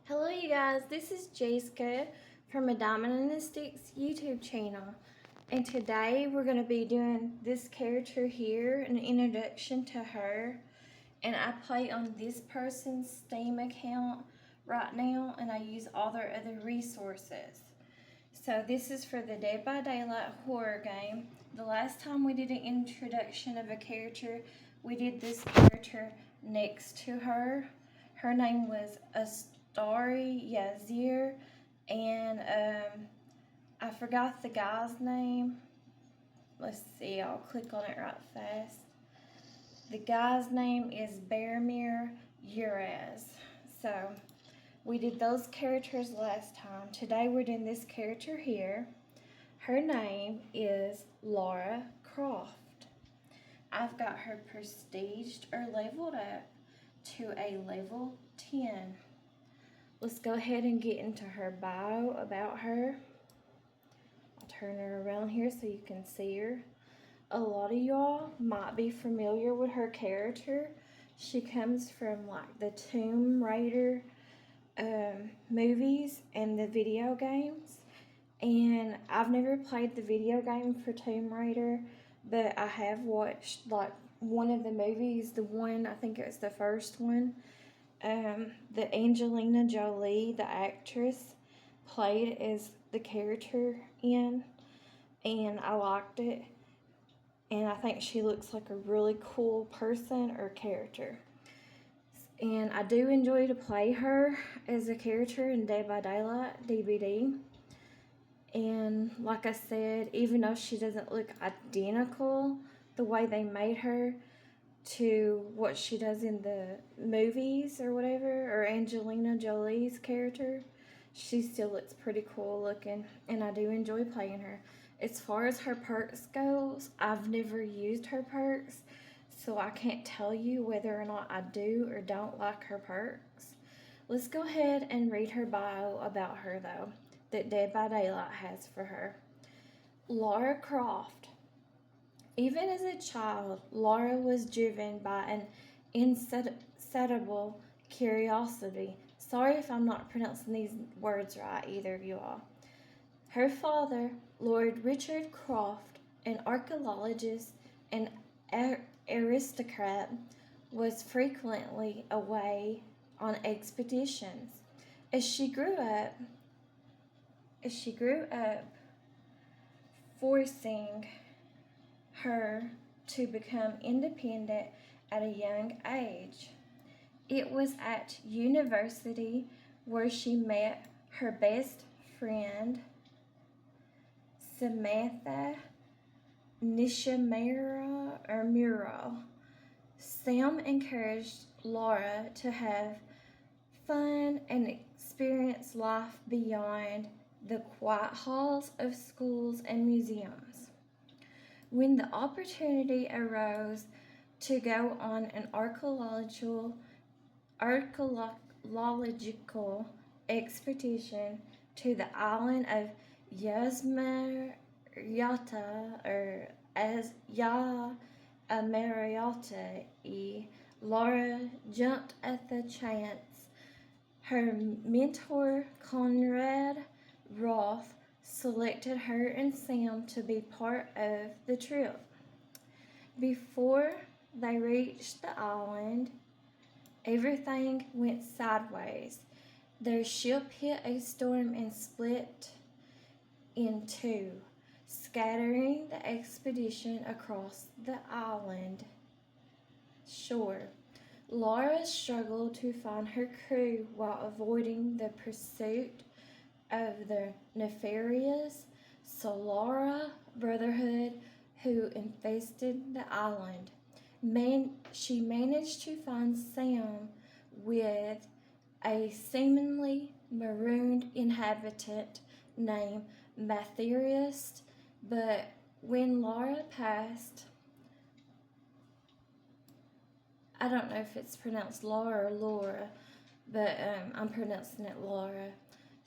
Hello you guys, this is Jessica from A Diamond and the Sticks YouTube channel. And today we're going to be doing this character here, an introduction to her. And I play on this person's Steam account right now, and I use all their other resources. So this is for the Dead by Daylight horror game. The last time we did an introduction of a character, we did this character next to her. Her name was Astari Yazir, and I forgot the guy's name. Let's see, I'll click on it right fast. The guy's name is Bearmere Uraz. So we did those characters last time. Today we're doing this character here. Her name is Lara Croft. I've got her prestiged or leveled up to a level 10. Let's go ahead and get into her bio about her. I'll turn her around here so you can see her. A lot of y'all might be familiar with her character. She comes from like the Tomb Raider movies and the video games. And I've never played the video game for Tomb Raider, but I have watched like one of the movies, the one, I think it was the first one. The Angelina Jolie, the actress, played as the character in, and I liked it. And I think she looks like a really cool person or character. And I do enjoy to play her as a character in Dead by Daylight DBD. And like I said, even though she doesn't look identical the way they made her to what she does in the movies or whatever, or Angelina Jolie's character, she still looks pretty cool looking, and I do enjoy playing her. As far as her perks goes, I've never used her perks, so I can't tell you whether or not I do or don't like her perks. Let's go ahead and read her bio about her though, that Dead by Daylight has for her. Lara Croft. Even as a child, Lara was driven by an insatiable curiosity. Sorry if I'm not pronouncing these words right, either of you all. Her father, Lord Richard Croft, an archaeologist and aristocrat, was frequently away on expeditions. As she grew up, forcing her to become independent at a young age. It was at university where she met her best friend, Samantha Murrow. Sam encouraged Lara to have fun and experience life beyond the quiet halls of schools and museums. When the opportunity arose to go on an archaeological expedition to the island of Yasmarata, or as Yamariote, Lara jumped at the chance. Her mentor, Conrad Roth, selected her and Sam to be part of the trip. Before they reached the island, everything went sideways. Their ship hit a storm and split in two, scattering the expedition across the island shore. Lara struggled to find her crew while avoiding the pursuit of the nefarious Solara Brotherhood who infested the island. She managed to find Sam with a seemingly marooned inhabitant named Matthias, but when Lara passed, I don't know if it's pronounced Lara or Laura, but I'm pronouncing it Lara.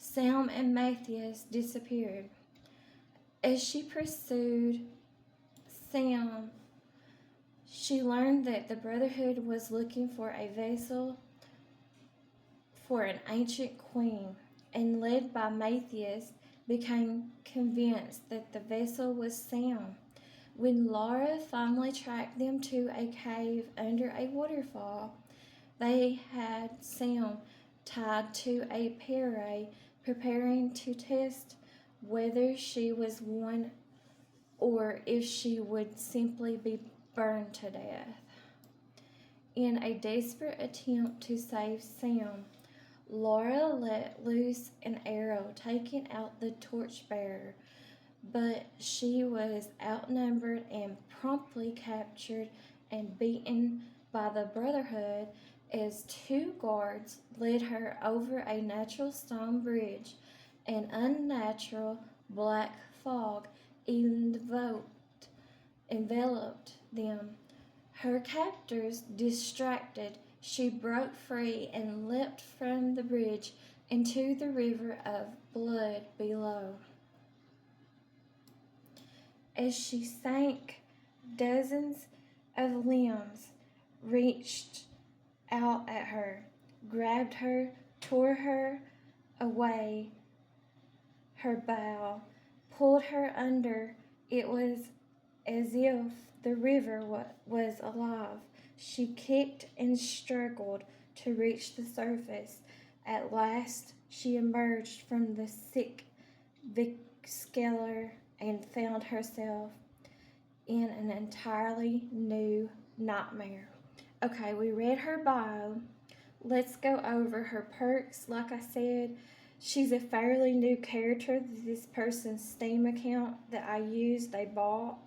Sam and Matthias disappeared. As she pursued Sam, she learned that the Brotherhood was looking for a vessel for an ancient queen, and led by Matthias, became convinced that the vessel was sound. When Lara finally tracked them to a cave under a waterfall, they had Sam tied to a parray, preparing to test whether she was one or if she would simply be burned to death. In a desperate attempt to save Sam, Laura let loose an arrow, taking out the torchbearer, but she was outnumbered and promptly captured and beaten by the Brotherhood as two guards led her over a natural stone bridge. An unnatural black fog enveloped them. Her captors distracted, she broke free and leapt from the bridge into the river of blood below. As she sank, dozens of limbs reached out at her, grabbed her, tore her away her bow, pulled her under. It was as if the river was alive. She kicked and struggled to reach the surface. At last, she emerged from the sick scalar and found herself in an entirely new nightmare. Okay, we read her bio. Let's go over her perks. Like I said, she's a fairly new character. This person's Steam account that I used, they bought.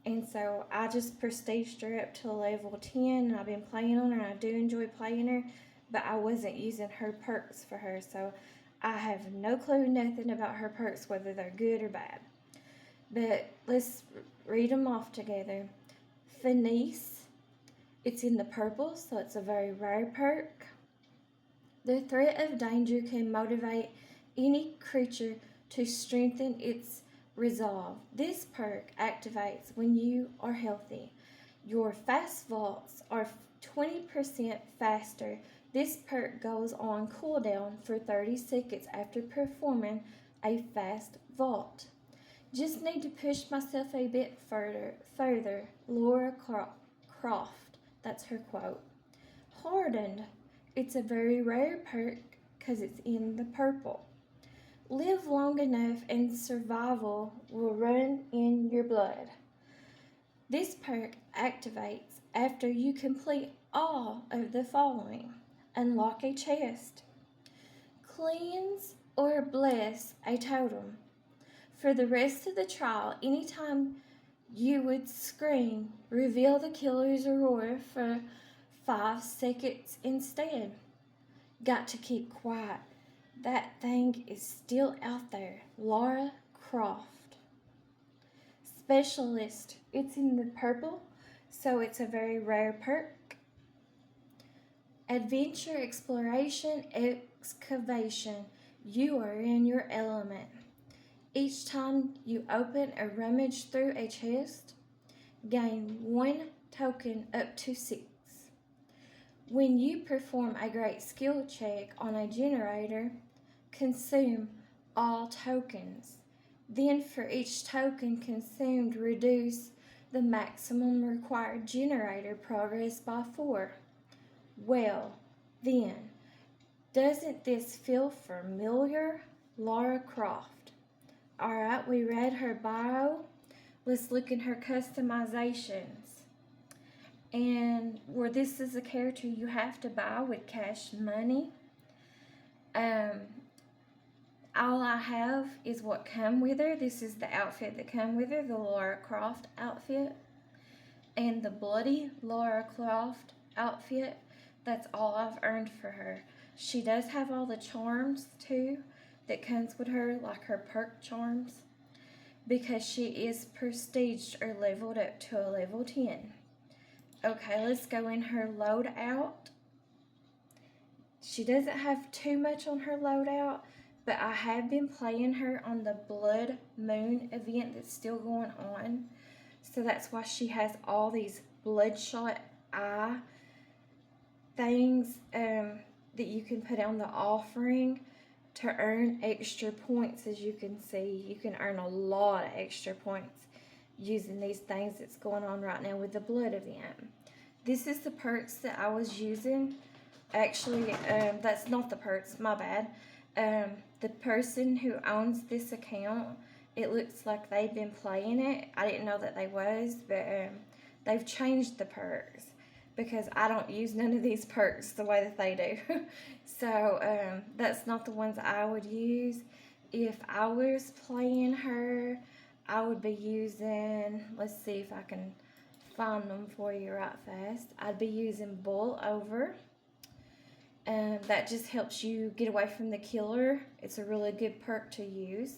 And so I just prestiged her up to level 10. And I've been playing on her, and I do enjoy playing her. But I wasn't using her perks for her. So I have no clue, nothing about her perks, whether they're good or bad. But let's read them off together. Finesse. It's in the purple, so it's a very rare perk. The threat of danger can motivate any creature to strengthen its resolve. This perk activates when you are healthy. Your fast vaults are 20% faster. This perk goes on cooldown for 30 seconds after performing a fast vault. Just need to push myself a bit further. Lara Croft. That's her quote. Hardened. It's a very rare perk because it's in the purple. Live long enough and survival will run in your blood. This perk activates after you complete all of the following. Unlock a chest. Cleanse or bless a totem. For the rest of the trial, anytime you would scream, reveal the killer's aurora for 5 seconds instead. Got to keep quiet. That thing is still out there. Lara Croft. Specialist. It's in the purple, so it's a very rare perk. Adventure, exploration, excavation. You are in your element. Each time you open or rummage through a chest, gain 1 token up to 6. When you perform a great skill check on a generator, consume all tokens. Then for each token consumed, reduce the maximum required generator progress by 4. Well, then, doesn't this feel familiar? Lara Croft. Alright, we read her bio. Let's look in her customizations. And where this is a character you have to buy with cash money. All I have is what come with her. This is the outfit that come with her, the Lara Croft outfit. And the bloody Lara Croft outfit, that's all I've earned for her. She does have all the charms too that comes with her, like her perk charms, because she is prestiged or leveled up to a level 10. Okay, let's go in her loadout. She doesn't have too much on her loadout, but I have been playing her on the Blood Moon event that's still going on. So that's why she has all these bloodshot eye things. that you can put on the offering to earn extra points. As you can see, you can earn a lot of extra points using these things that's going on right now with the blood event. This is the perks that I was using. Actually, that's not the perks, my bad. The person who owns this account, it looks like they've been playing it. I didn't know that they was, but they've changed the perks because I don't use none of these perks the way that they do. So that's not the ones I would use. If I was playing her, I would be using, let's see if I can find them for you right fast. I'd be using Bull Over. That just helps you get away from the killer. It's a really good perk to use.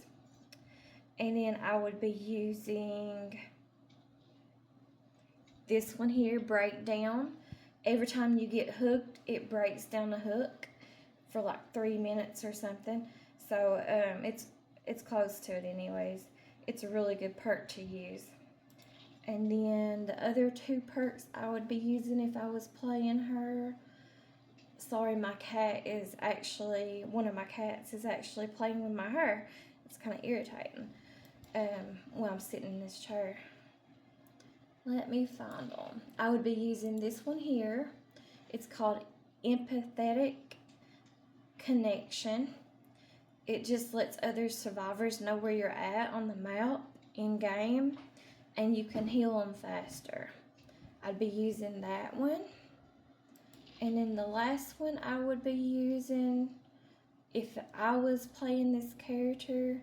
And then I would be using this one here, Breakdown. Every time you get hooked, it breaks down the hook for like 3 minutes or something. So it's close to it anyways. It's a really good perk to use. And then the other 2 perks I would be using if I was playing her. Sorry, my cat is actually, one of my cats is actually playing with my hair. It's kind of irritating when I'm sitting in this chair. Let me find them. I would be using this one here. It's called Empathetic Connection. It just lets other survivors know where you're at on the map in game, and you can heal them faster. I'd be using that one. And then the last one I would be using, if I was playing this character,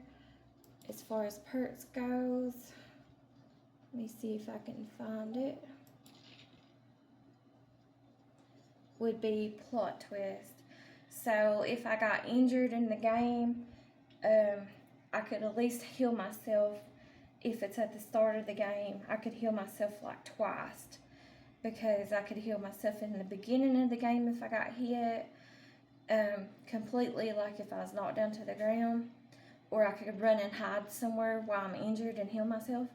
as far as perks goes, let me see if I can find it, would be Plot Twist. So if I got injured in the game, I could at least heal myself. If it's at the start of the game, I could heal myself like twice. Because I could heal myself in the beginning of the game if I got hit completely, like if I was knocked down to the ground, or I could run and hide somewhere while I'm injured and heal myself,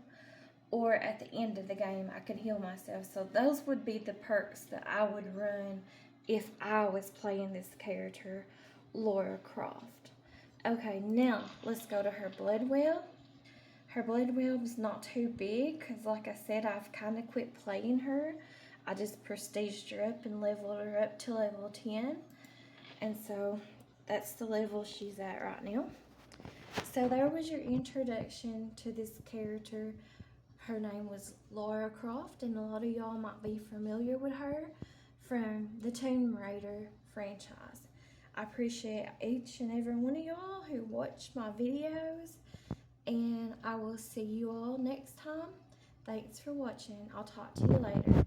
or at the end of the game I could heal myself. So those would be the perks that I would run if I was playing this character, Lara Croft. Okay, now let's go to her blood well. Her blood well is not too big because, like I said, I've kind of quit playing her. I just prestiged her up and leveled her up to level 10. And so that's the level she's at right now. So there was your introduction to this character. Her name was Lara Croft, and a lot of y'all might be familiar with her from the Tomb Raider franchise. I appreciate each and every one of y'all who watch my videos, and I will see you all next time. Thanks for watching. I'll talk to you later.